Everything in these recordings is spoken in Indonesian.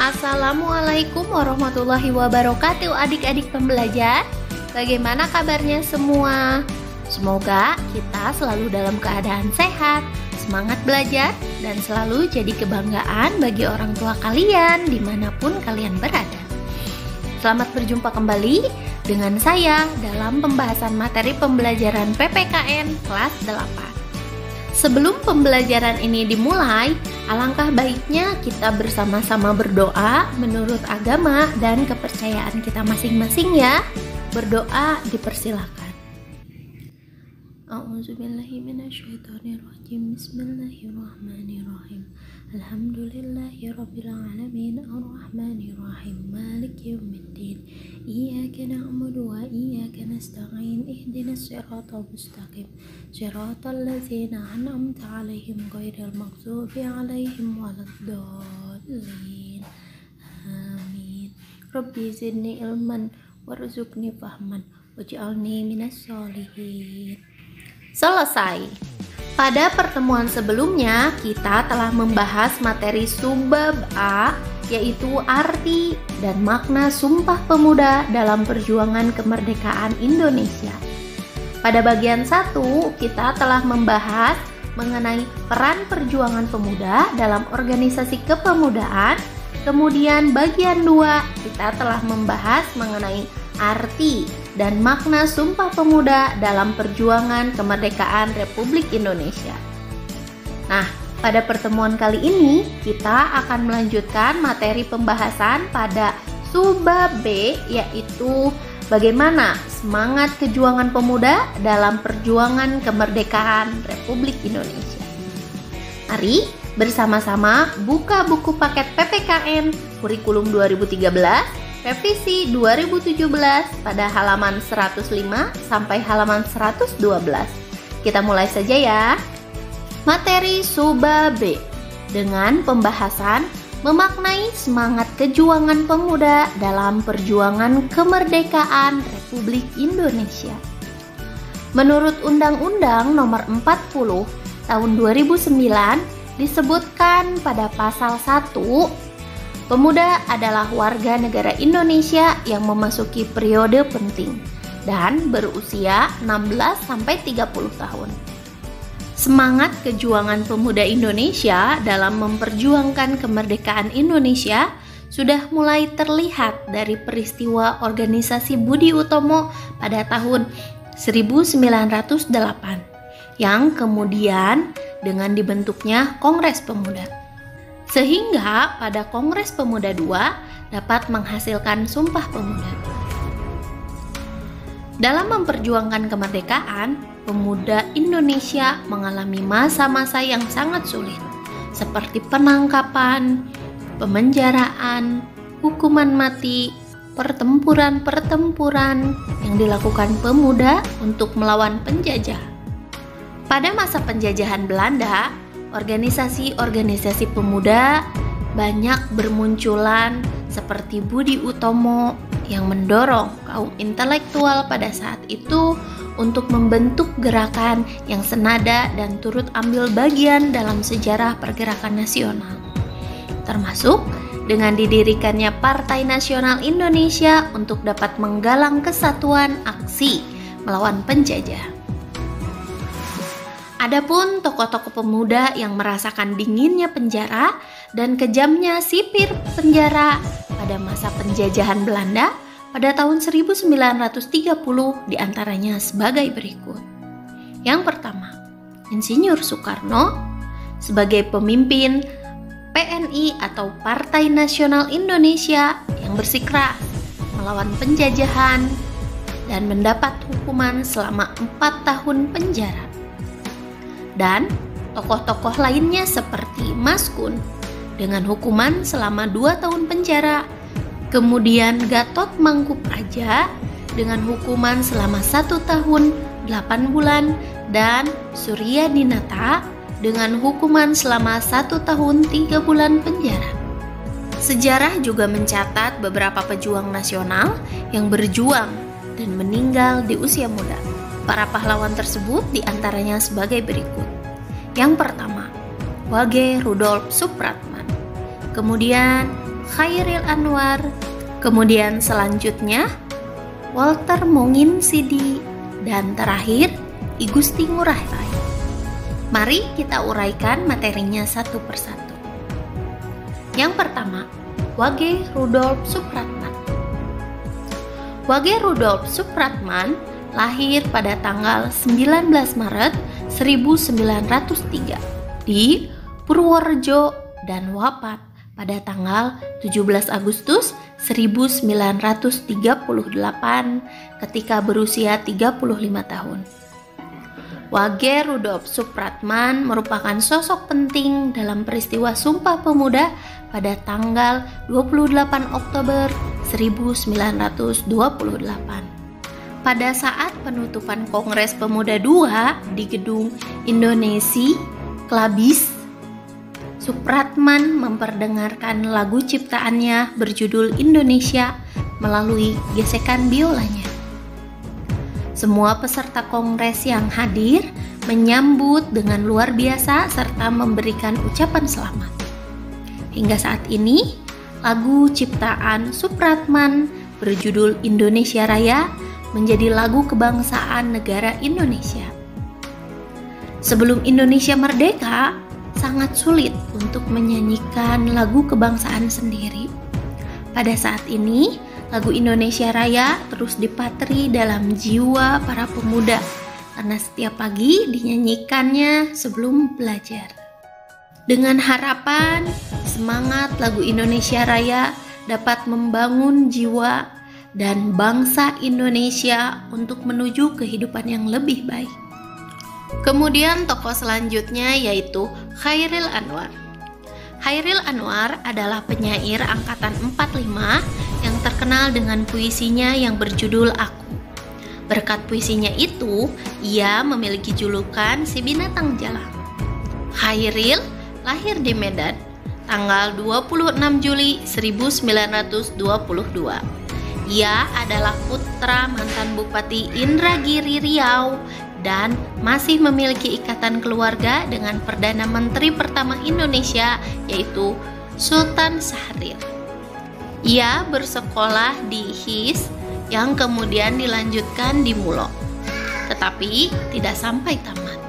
Assalamualaikum warahmatullahi wabarakatuh adik-adik pembelajar. Bagaimana kabarnya semua? Semoga kita selalu dalam keadaan sehat, semangat belajar, dan selalu jadi kebanggaan bagi orang tua kalian dimanapun kalian berada. Selamat berjumpa kembali dengan saya dalam pembahasan materi pembelajaran PPKN kelas 8. Sebelum pembelajaran ini dimulai, alangkah baiknya kita bersama-sama berdoa menurut agama dan kepercayaan kita masing-masing ya. Berdoa dipersilakan. A'udzubillahiminasyaitonirrajim. Bismillahirrahmanirrahim. Alhamdulillahirrabbilalamin. Ar-Rahmanirrahim. Maliki yaumiddin. Iyyaka na'budu wa iyyaka nasta'in. Ihdinas siratal mustaqim. Siratal ladzina an'amta 'alaihim ghairil maghdubi 'alaihim waladdallin. Amin. Rabbi zidni ilman warzuqni fahman waj'alni minas sholihin. Selesai. Pada pertemuan sebelumnya, kita telah membahas materi subbab A, yaitu arti dan makna Sumpah Pemuda dalam perjuangan kemerdekaan Indonesia. Pada bagian 1, kita telah membahas mengenai peran perjuangan pemuda dalam organisasi kepemudaan. Kemudian bagian 2, kita telah membahas mengenai arti dan makna Sumpah Pemuda dalam perjuangan kemerdekaan Republik Indonesia. Nah, pada pertemuan kali ini kita akan melanjutkan materi pembahasan pada subbab B, yaitu bagaimana semangat kejuangan pemuda dalam perjuangan kemerdekaan Republik Indonesia. Mari bersama-sama buka buku paket PPKN Kurikulum 2013 Revisi 2017 pada halaman 105 sampai halaman 112. Kita mulai saja ya. Materi subbab B dengan pembahasan memaknai semangat kejuangan pemuda dalam perjuangan kemerdekaan Republik Indonesia. Menurut Undang-Undang Nomor 40 Tahun 2009 disebutkan pada pasal 1, pemuda adalah warga negara Indonesia yang memasuki periode penting dan berusia 16-30 tahun. Semangat kejuangan pemuda Indonesia dalam memperjuangkan kemerdekaan Indonesia sudah mulai terlihat dari peristiwa organisasi Budi Utomo pada tahun 1908 yang kemudian dengan dibentuknya Kongres Pemuda. Sehingga pada Kongres Pemuda II dapat menghasilkan Sumpah Pemuda. Dalam memperjuangkan kemerdekaan, pemuda Indonesia mengalami masa-masa yang sangat sulit, seperti penangkapan, pemenjaraan, hukuman mati, pertempuran-pertempuran yang dilakukan pemuda untuk melawan penjajah. Pada masa penjajahan Belanda, organisasi-organisasi pemuda banyak bermunculan seperti Budi Utomo yang mendorong kaum intelektual pada saat itu untuk membentuk gerakan yang senada dan turut ambil bagian dalam sejarah pergerakan nasional. Termasuk dengan didirikannya Partai Nasional Indonesia untuk dapat menggalang kesatuan aksi melawan penjajah. Adapun tokoh-tokoh pemuda yang merasakan dinginnya penjara dan kejamnya sipir penjara pada masa penjajahan Belanda pada tahun 1930 diantaranya sebagai berikut. Yang pertama, Insinyur Soekarno sebagai pemimpin PNI atau Partai Nasional Indonesia yang bersikeras melawan penjajahan dan mendapat hukuman selama 4 tahun penjara. Dan tokoh-tokoh lainnya seperti Mas Kun dengan hukuman selama 2 tahun penjara, kemudian Gatot Mangkupraja dengan hukuman selama 1 tahun 8 bulan, dan Surya Dinata dengan hukuman selama 1 tahun 3 bulan penjara. Sejarah juga mencatat beberapa pejuang nasional yang berjuang dan meninggal di usia muda. Para pahlawan tersebut diantaranya sebagai berikut. Yang pertama, Wage Rudolf Supratman. Kemudian Chairil Anwar, kemudian selanjutnya Walter Monginsidi, dan terakhir I Gusti Ngurah Rai. Mari kita uraikan materinya satu persatu. Yang pertama, Wage Rudolf Supratman. Wage Rudolf Supratman lahir pada tanggal 19 Maret 1903 di Purworejo dan wafat pada tanggal 17 Agustus 1938 ketika berusia 35 tahun. Wage Rudolf Supratman merupakan sosok penting dalam peristiwa Sumpah Pemuda pada tanggal 28 Oktober 1928. Pada saat penutupan Kongres Pemuda II di Gedung Indonesia Klabis, Supratman memperdengarkan lagu ciptaannya berjudul Indonesia melalui gesekan biolanya. Semua peserta kongres yang hadir menyambut dengan luar biasa serta memberikan ucapan selamat. Hingga saat ini, lagu ciptaan Supratman berjudul Indonesia Raya menjadi lagu kebangsaan negara Indonesia. Sebelum Indonesia merdeka, sangat sulit untuk menyanyikan lagu kebangsaan sendiri. Pada saat ini, lagu Indonesia Raya terus dipatri dalam jiwa para pemuda karena setiap pagi dinyanyikannya sebelum belajar. Dengan harapan, semangat lagu Indonesia Raya dapat membangun jiwa dan bangsa Indonesia untuk menuju kehidupan yang lebih baik. Kemudian tokoh selanjutnya yaitu Chairil Anwar. Chairil Anwar adalah penyair angkatan 45 yang terkenal dengan puisinya yang berjudul Aku. Berkat puisinya itu, ia memiliki julukan si binatang jalang. Chairil lahir di Medan tanggal 26 Juli 1922. Ia adalah putra mantan Bupati Indragiri Riau dan masih memiliki ikatan keluarga dengan Perdana Menteri pertama Indonesia yaitu Sultan Syahrir. Ia bersekolah di HIS yang kemudian dilanjutkan di Mulo, tetapi tidak sampai tamat.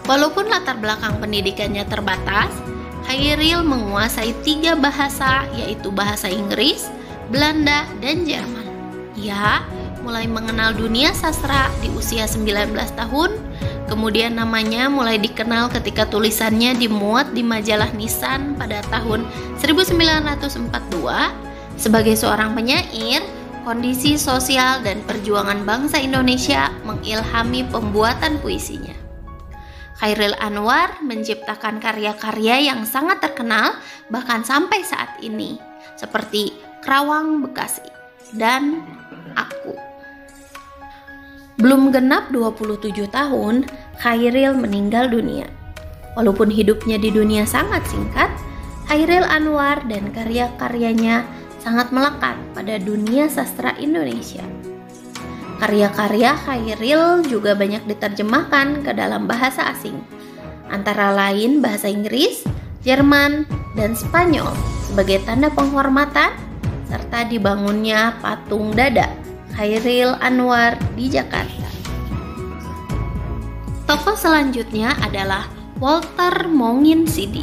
Walaupun latar belakang pendidikannya terbatas, Chairil menguasai 3 bahasa yaitu bahasa Inggris, Belanda, dan Jerman. Ia mulai mengenal dunia sastra di usia 19 tahun, kemudian namanya mulai dikenal ketika tulisannya dimuat di majalah Nisan pada tahun 1942. Sebagai seorang penyair, kondisi sosial dan perjuangan bangsa Indonesia mengilhami pembuatan puisinya. Chairil Anwar menciptakan karya-karya yang sangat terkenal bahkan sampai saat ini, seperti Kerawang Bekasi dan Aku. Belum genap 27 tahun, Chairil meninggal dunia. Walaupun hidupnya di dunia sangat singkat, Chairil Anwar dan karya-karyanya sangat melekat pada dunia sastra Indonesia. Karya-karya Chairil juga banyak diterjemahkan ke dalam bahasa asing, antara lain bahasa Inggris, Jerman, dan Spanyol sebagai tanda penghormatan, serta dibangunnya patung dada Chairil Anwar di Jakarta. Tokoh selanjutnya adalah Walter Monginsidi.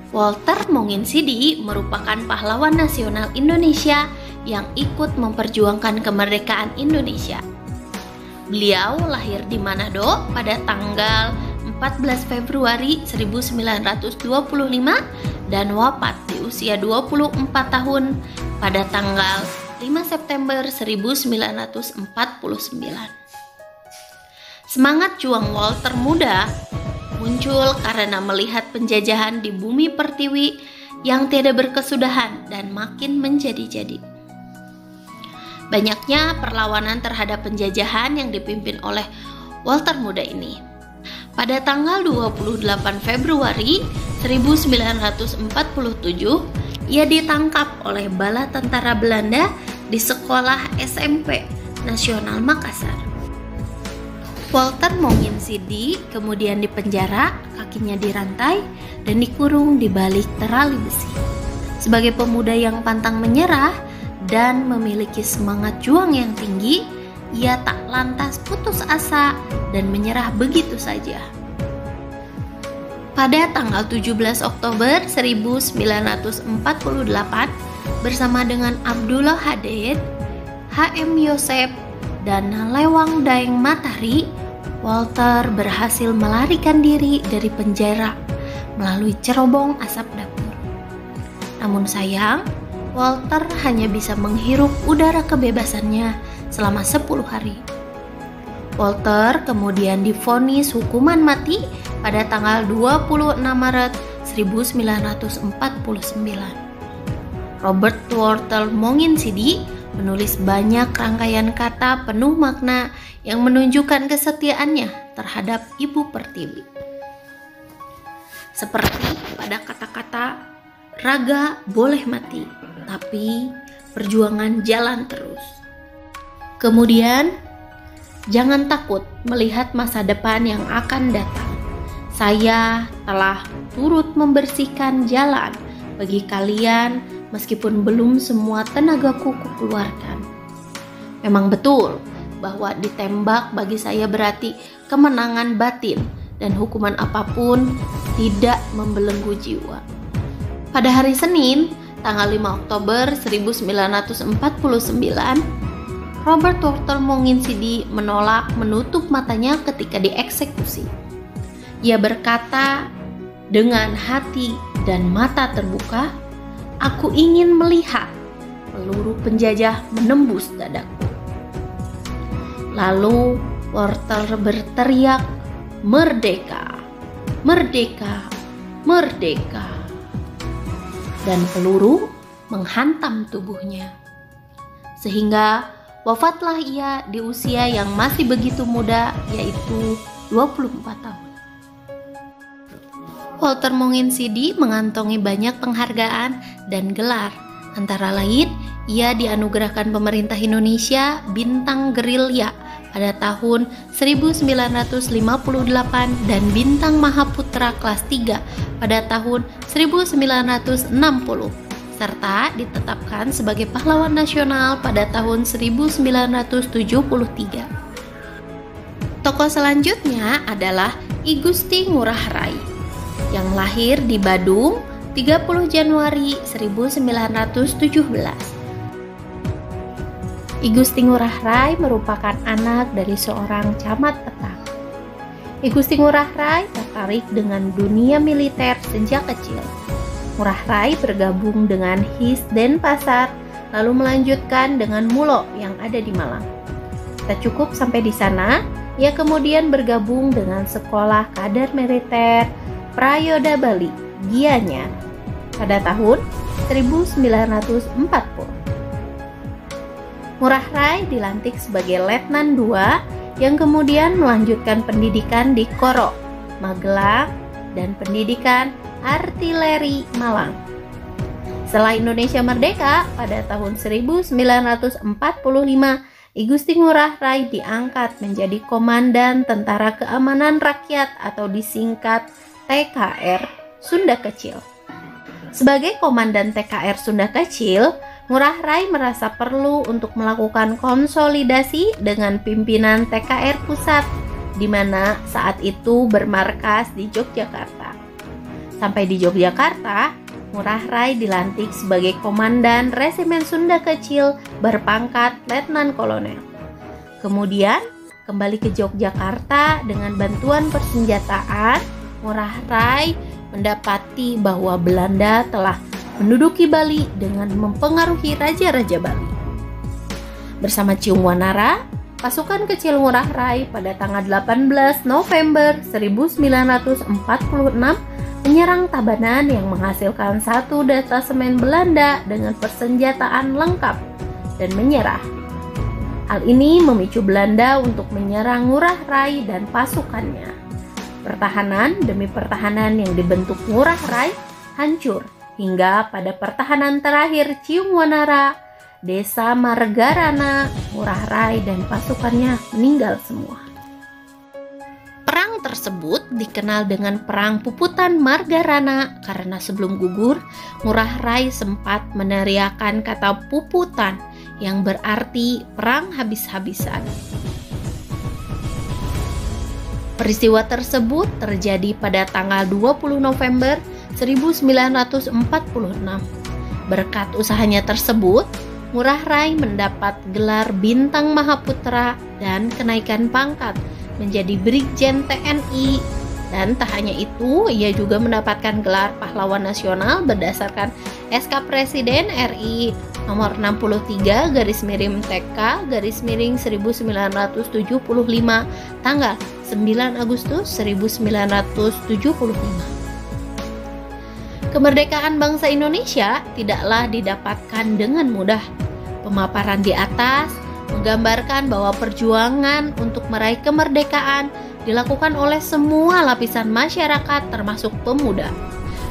Walter Monginsidi merupakan pahlawan nasional Indonesia yang ikut memperjuangkan kemerdekaan Indonesia. Beliau lahir di Manado pada tanggal 14 Februari 1925 dan wafat di usia 24 tahun pada tanggal 5 September 1949. Semangat juang Walter muda muncul karena melihat penjajahan di bumi pertiwi yang tiada berkesudahan dan makin menjadi-jadi. Banyaknya perlawanan terhadap penjajahan yang dipimpin oleh Walter muda ini. Pada tanggal 28 Februari 1947, ia ditangkap oleh bala tentara Belanda di sekolah SMP Nasional Makassar. Walter Monginsidi kemudian dipenjara, kakinya dirantai, dan dikurung di balik terali besi. Sebagai pemuda yang pantang menyerah dan memiliki semangat juang yang tinggi, ia tak lantas putus asa dan menyerah begitu saja. Pada tanggal 17 Oktober 1948, bersama dengan Abdullah Hadid, H.M. Yosef, dan Lewang Daeng Matahari, Walter berhasil melarikan diri dari penjara melalui cerobong asap dapur. Namun sayang, Walter hanya bisa menghirup udara kebebasannya selama 10 hari. Walter kemudian divonis hukuman mati pada tanggal 26 Maret 1949. Robert Walter Monginsidi menulis banyak rangkaian kata penuh makna yang menunjukkan kesetiaannya terhadap Ibu Pertiwi. Seperti pada kata-kata, raga boleh mati, tapi perjuangan jalan terus. Kemudian, jangan takut melihat masa depan yang akan datang. Saya telah turut membersihkan jalan bagi kalian meskipun belum semua tenagaku kukeluarkan. Memang betul bahwa ditembak bagi saya berarti kemenangan batin dan hukuman apapun tidak membelenggu jiwa. Pada hari Senin, tanggal 5 Oktober 1949, Robert Walter Monginsidi menolak menutup matanya ketika dieksekusi. Ia berkata dengan hati dan mata terbuka, "Aku ingin melihat peluru penjajah menembus dadaku." Lalu Walter berteriak, "Merdeka! Merdeka! Merdeka!" Dan peluru menghantam tubuhnya. Sehingga wafatlah ia di usia yang masih begitu muda, yaitu 24 tahun. Walter Monginsidi mengantongi banyak penghargaan dan gelar. Antara lain, ia dianugerahkan pemerintah Indonesia Bintang Gerilya pada tahun 1958 dan Bintang Mahaputra kelas 3 pada tahun 1960, serta ditetapkan sebagai pahlawan nasional pada tahun 1973. Tokoh selanjutnya adalah I Gusti Ngurah Rai yang lahir di Badung 30 Januari 1917. I Gusti Ngurah Rai merupakan anak dari seorang camat petang. I Gusti Ngurah Rai tertarik dengan dunia militer sejak kecil. Ngurah Rai bergabung dengan His Denpasar, lalu melanjutkan dengan Mulo yang ada di Malang. Tak cukup sampai di sana, ia kemudian bergabung dengan Sekolah Kadar Militer Prayoda Bali, Gianyar, pada tahun 1940. Ngurah Rai dilantik sebagai Letnan II yang kemudian melanjutkan pendidikan di Koro, Magelang, dan pendidikan artileri Malang. Setelah Indonesia merdeka pada tahun 1945, I Gusti Ngurah Rai diangkat menjadi Komandan Tentara Keamanan Rakyat atau disingkat TKR Sunda Kecil. Sebagai Komandan TKR Sunda Kecil, Ngurah Rai merasa perlu untuk melakukan konsolidasi dengan pimpinan TKR Pusat, di mana saat itu bermarkas di Yogyakarta. Sampai di Yogyakarta, Ngurah Rai dilantik sebagai Komandan Resimen Sunda Kecil berpangkat Letnan Kolonel. Kemudian kembali ke Yogyakarta dengan bantuan persenjataan. Ngurah Rai mendapati bahwa Belanda telah menduduki Bali dengan mempengaruhi raja-raja Bali. Bersama Ciung Wanara, pasukan kecil Ngurah Rai pada tanggal 18 November 1946 menyerang Tabanan yang menghasilkan satu detasemen Belanda dengan persenjataan lengkap dan menyerah. Hal ini memicu Belanda untuk menyerang Ngurah Rai dan pasukannya. Pertahanan demi pertahanan yang dibentuk Ngurah Rai hancur hingga pada pertahanan terakhir Ciung Wanara, Desa Margarana, Ngurah Rai dan pasukannya meninggal semua. tersebut dikenal dengan Perang Puputan Margarana karena sebelum gugur, Ngurah Rai sempat meneriakkan kata puputan yang berarti perang habis-habisan. Peristiwa tersebut terjadi pada tanggal 20 November 1946. Berkat usahanya tersebut, Ngurah Rai mendapat gelar Bintang Mahaputra dan kenaikan pangkat menjadi Brigjen TNI, dan tak hanya itu, ia juga mendapatkan gelar Pahlawan Nasional berdasarkan SK Presiden RI nomor 63/TK/1975 tanggal 9 Agustus 1975. Kemerdekaan bangsa Indonesia tidaklah didapatkan dengan mudah. Pemaparan di atas menggambarkan bahwa perjuangan untuk meraih kemerdekaan dilakukan oleh semua lapisan masyarakat termasuk pemuda.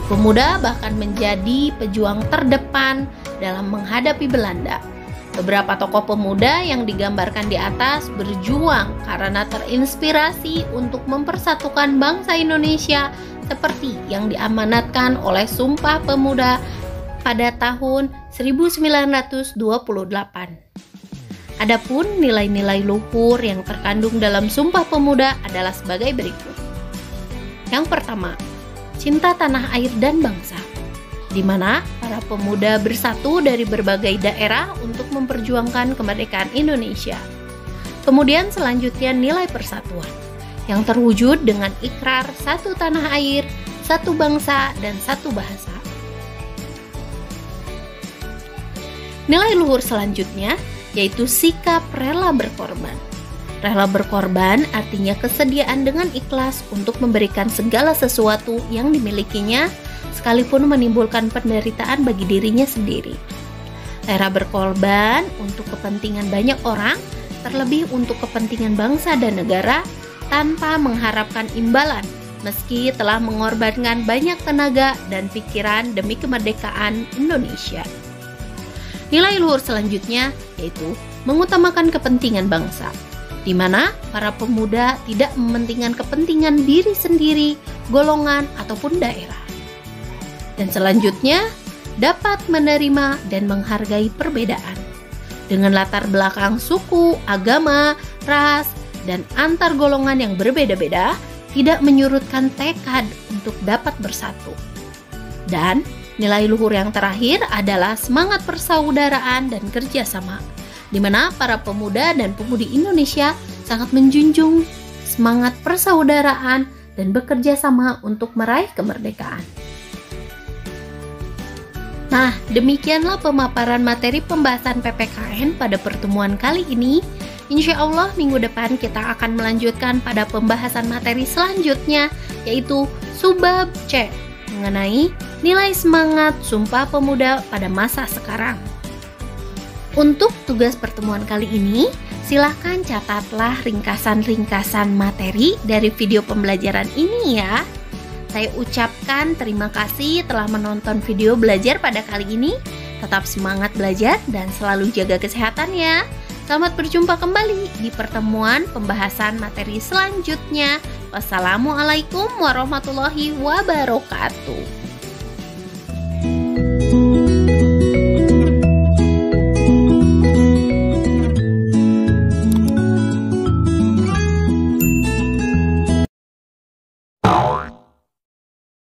Pemuda bahkan menjadi pejuang terdepan dalam menghadapi Belanda. Beberapa tokoh pemuda yang digambarkan di atas berjuang karena terinspirasi untuk mempersatukan bangsa Indonesia seperti yang diamanatkan oleh Sumpah Pemuda pada tahun 1928. Adapun nilai-nilai luhur yang terkandung dalam Sumpah Pemuda adalah sebagai berikut. Yang pertama, cinta tanah air dan bangsa, di mana para pemuda bersatu dari berbagai daerah untuk memperjuangkan kemerdekaan Indonesia. Kemudian selanjutnya nilai persatuan, yang terwujud dengan ikrar satu tanah air, satu bangsa, dan satu bahasa. Nilai luhur selanjutnya yaitu sikap rela berkorban. Rela berkorban artinya kesediaan dengan ikhlas untuk memberikan segala sesuatu yang dimilikinya, sekalipun menimbulkan penderitaan bagi dirinya sendiri. Rela berkorban untuk kepentingan banyak orang, terlebih untuk kepentingan bangsa dan negara, tanpa mengharapkan imbalan, meski telah mengorbankan banyak tenaga dan pikiran demi kemerdekaan Indonesia. Nilai luhur selanjutnya yaitu mengutamakan kepentingan bangsa, di mana para pemuda tidak mementingkan kepentingan diri sendiri, golongan, ataupun daerah. Dan selanjutnya, dapat menerima dan menghargai perbedaan dengan latar belakang suku, agama, ras, dan antar golongan yang berbeda-beda, tidak menyurutkan tekad untuk dapat bersatu. Dan nilai luhur yang terakhir adalah semangat persaudaraan dan kerjasama, di mana para pemuda dan pemudi Indonesia sangat menjunjung semangat persaudaraan dan bekerja sama untuk meraih kemerdekaan. Nah, demikianlah pemaparan materi pembahasan PPKN pada pertemuan kali ini. Insya Allah minggu depan kita akan melanjutkan pada pembahasan materi selanjutnya, yaitu Subbab C, mengenai nilai semangat Sumpah Pemuda pada masa sekarang. Untuk tugas pertemuan kali ini, silahkan catatlah ringkasan-ringkasan materi dari video pembelajaran ini ya. Saya ucapkan terima kasih telah menonton video belajar pada kali ini. Tetap semangat belajar dan selalu jaga kesehatan ya. Selamat berjumpa kembali di pertemuan pembahasan materi selanjutnya. Wassalamualaikum warahmatullahi wabarakatuh.